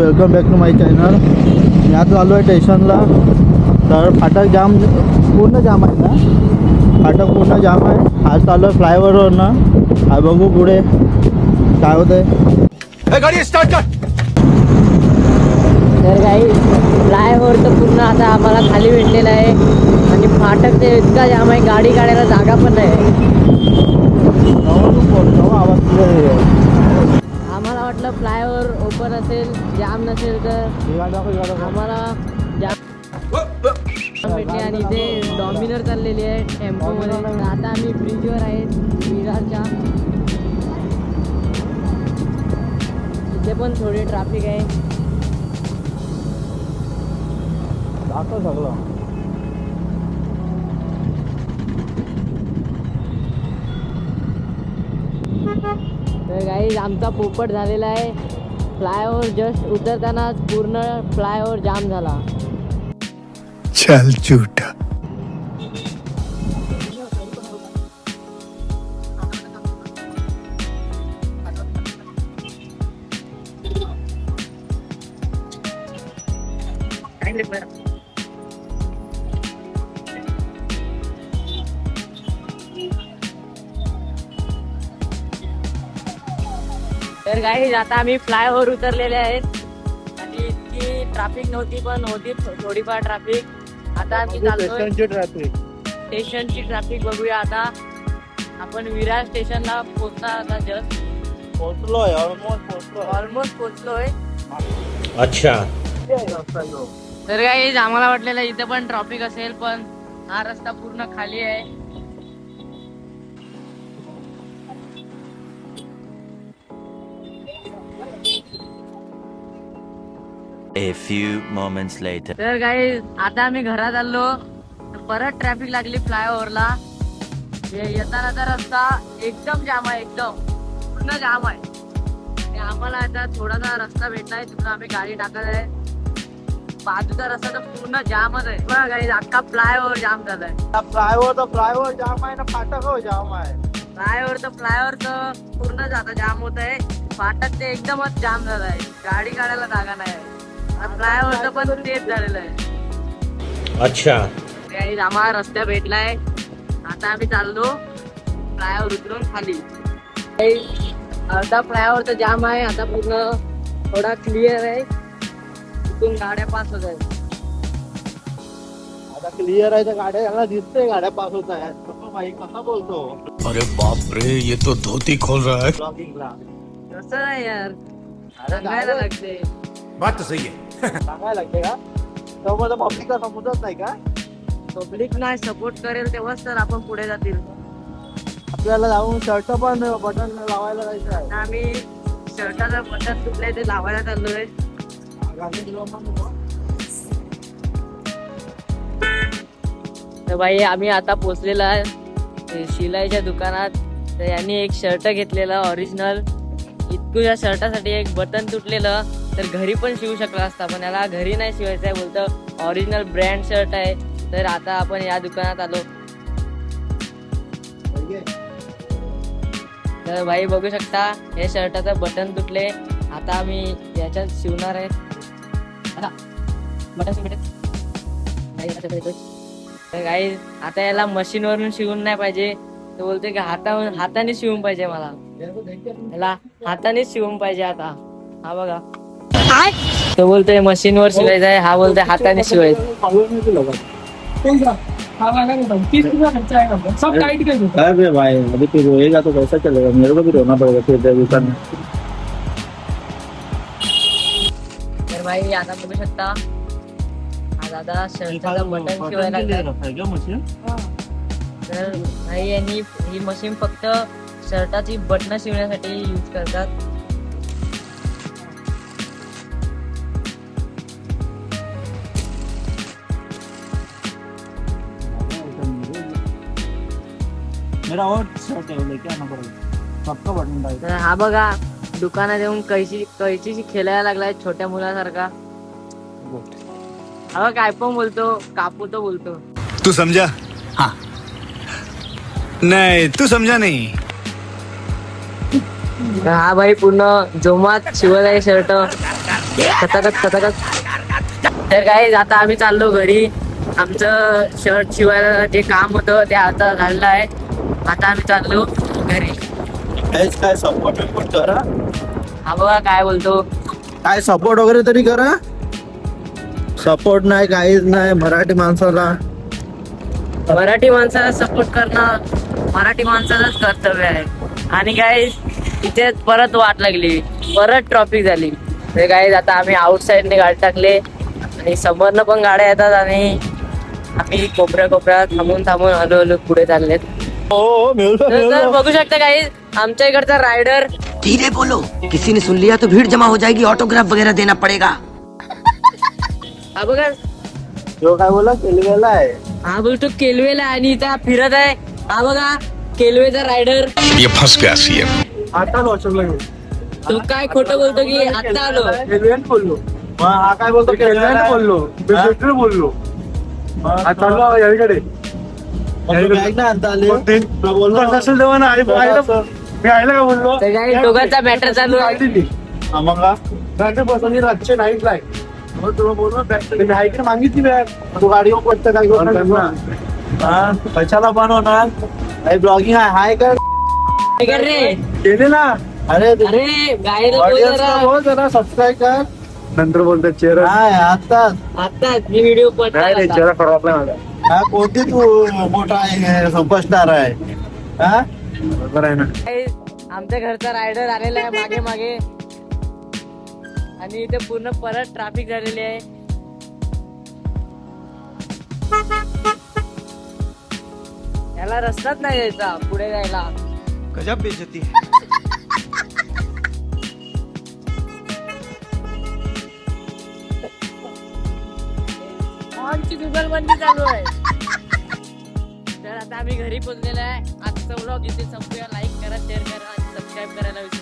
Welcome back to my channel. मी आता आलो आहे स्टेशनला. तर फाटक जाम पूर्ण जाम आहे ना, फाटक पूर्ण जाम आहे. आज चालू आहे फ्लायओव्हरवर ना. हा बघू पुढे काय होतं आहे. गाडी स्टार्ट कर. तर काही फ्लायओव्हर तर पूर्ण आता आम्हाला खाली भेटलेलं आहे आणि फाटक ते इतका जाम आहे, गाडी काढायला जागा पण नाही. आम्हाला वाटलं फ्लायओव्हर ओपन असेल, जाम नसेल तर आम्हाला जाम भेटले. आणि इथे डॉमिनर चाललेली आहे टेम्पोमध्ये. आता आम्ही ब्रिजवर आहे विरारच्या. इथे पण थोडी ट्रॅफिक आहे. सगळं तर काही आमचा पोपट झालेला आहे. फ्लायओव्हर जस्ट उतरतानाच पूर्ण फ्लायओव्हर जाम झाला. चल झूठा. तर काही आता आम्ही फ्लायओव्हर उतरलेले आहेत आणि इतकी ट्रॅफिक नव्हती, पण होती थोडीफार ट्रॅफिक. आता आम्ही चाललोय ट्रॅफिक. स्टेशनची ट्रॅफिक बघूया. आता आपण विरार स्टेशनला पोहोचणार. आता जस्ट पोहोचलोय, ऑलमोस्ट पोहोचलोय. अच्छा. तर काही आम्हाला वाटलेलं इथे पण ट्रॅफिक असेल, पण हा रस्ता पूर्ण खाली आहे. A few moments later. तर काही आता आम्ही घरात आलो, परत ट्रॅफिक लागली फ्लायओव्हरला. येतानाचा रस्ता एकदम जाम आहे, एकदम पूर्ण जाम आहे. आम्हाला आता थोडासा रस्ता भेटलाय, तिथून आम्ही गाडी टाकत आहे. बाजूचा रस्ता तर पूर्ण जामच आहे. बघा काही अख्खा फ्लायओव्हर जाम झालाय. फ्लायओव्हर जाम आहे ना, फाटक जाम आहे. फ्लायओव्हर तर पूर्ण जाता जाम होत आहे. फाटक ते एकदमच जाम झालं आहे, गाडी काढायला जागा नाही आहे. फ्लायओव्हर पण तेच झालेलं आहे. अच्छा. आम्हाला रस्ता भेटलाय. आता आम्ही चाललो फ्लायओव्हर उतरून खाली. अर्धा फ्लायओव्हर तर जाम आहे, आता पूर्ण थोडा क्लिअर आहे. तिथून गाड्या पास होत आहेत. आता क्लिअर आहे तर गाड्या याला दिसते, गाड्या पास होत आहेत. भाई कसा बोलतो. अरे बाप रे, ये तो धोती खोल रहा है. ब्लॉगिंगला कसं नाही यार, सांगायला लागते. बात तो सही है. सांगायला लागते का? तेव्हा पब्लिकला समजत नाही का? पब्लिक नाही सपोर्ट करेल तेव्हाच तर आपण पुढे जातील. आपल्याला जाऊन शर्ट पण बटन लावायला जायचं आहे. आम्ही शर्टाचं बटन तुटलंय ते लावायला चाललोय. तर भाई आम्ही आता पोचलेला आहे शिलाईच्या दुकानात. तर यांनी एक शर्ट घेतलेला ओरिजिनल. इतकं या शर्टासाठी एक बटन तुटलेलं, तर घरी पण शिवू शकला असता, पण याला घरी नाही शिवायचं आहे. बोलतं ओरिजिनल ब्रँड शर्ट आहे. तर आता आपण या दुकानात आलो. तर भाई बघू शकता हे शर्टाचं बटन तुटले. आता आम्ही याच्यात शिवणार आहे. तर काही आता याला मशीनवरून शिवून नाही पाहिजे. तो बोलतोय की हाताने शिवून पाहिजे. मला याला हातानेच शिवून पाहिजे. आता हा बघा, तो बोलतोय मशीनवर शिवायचं आहे, हा बोलतोय हाताने शिवायचं. सब टाइट कर देता अरे भाई अभी तो रोएगा तो कैसा चलेगा. मेरे को भी रोना पड़ेगा फिर दुकान में. तर भाई आता बघू शकता हा दादा शर्टाचं बटन शिवायला लागलाय. तर भाई यांनी ही मशीन फक्त शर्टाची बटन शिवण्यासाठी यूज करतात. मेरा और शर्ट है, वो लेके आना पड़ेगा. सबका बटन डाल. तर हा बघा दुकानात येऊन कैचीशी खेळायला लागलाय छोट्या मुलासारखा. हा काय पण बोलतो, कापू तो बोलतो. तू समझा? हाँ. नहीं तू समझा नहीं. हा भाई पूर्ण जोमात शिवत आहे शर्ट. तर काय आता आम्ही चाललो घरी. आमचं शर्ट शिवायला जे काम होतं ते आता झालेलं आहे. आता आम्ही चाललो घरी. काय सपोर्ट करा, हा बघा काय बोलतो. काय सपोर्ट वगैरे तरी करा. सपोर्ट नाही, काहीच नाही मराठी माणसाला. मराठी माणसाला सपोर्ट करणं मराठी माणसालाच कर्तव्य आहे. आणि काय इथे परत वाट लागली, परत ट्रॉफिक झाली. ते काय आता आम्ही आउटसाईडने गाडी टाकले आणि समोरनं पण गाड्या येतात आणि आम्ही कोपऱ्यात थांबून हळूहळू पुढे चाललेत. हो तर बघू शकता काही आमच्या इकडचा रायडर. धीरे बोलो, किसी ने सुन लिया तो भीड़ जमा हो जाएगी, ऑटोग्राफ वगैरह देना पड़ेगा. हा बघा, तो काय बोला केलेला आहे. हा बोलतो केलवेला आणि इथं फिरत आहे. हा बघा केलवेचा रायडर. ये फंस गया सीएम. आता वॉशरूमला घेऊन तू काय खोटं बोलतो की आता आलो. बोललो. मग हा काय बोलतो बोललो, बोललो. चाललो याकडे बॅग ना आणता आले बोललो असेल तेव्हा ना. मी आयला का बोललो. तर काही दोघांचा मॅटर चालू आहे. मग रातचे नाईट लाय तुला बोललो मागितली बॅग. तू गाडी पडतं काय कशाला बनवणार. ब्लॉगिंग आहे कर काय कर रे. केले ना. अरे अरे गायला जरा सबस्क्राईब कर. नंतर बोलतात चेहरा आता मी व्हिडिओ चेहरा खराब आहे माझा. हा कोणती तू मोठा आहे सुपरस्टार आहे. हा बरोबर आहे ना. आमच्या घरचा रायडर आलेला आहे मागे आणि इथे पूर्ण परत ट्रॅफिक झालेली आहे. याला रस्ताच नाही द्यायचा पुढे जायला. गजब बेइज्जती. आमची दुकानबंदी चालू आहे. तर आता आम्ही घरी पोहोचलेलो आहे. आजचा व्लॉग इथे संपूया. लाईक करा, शेअर करा आणि सबस्क्राईब करायला विसरू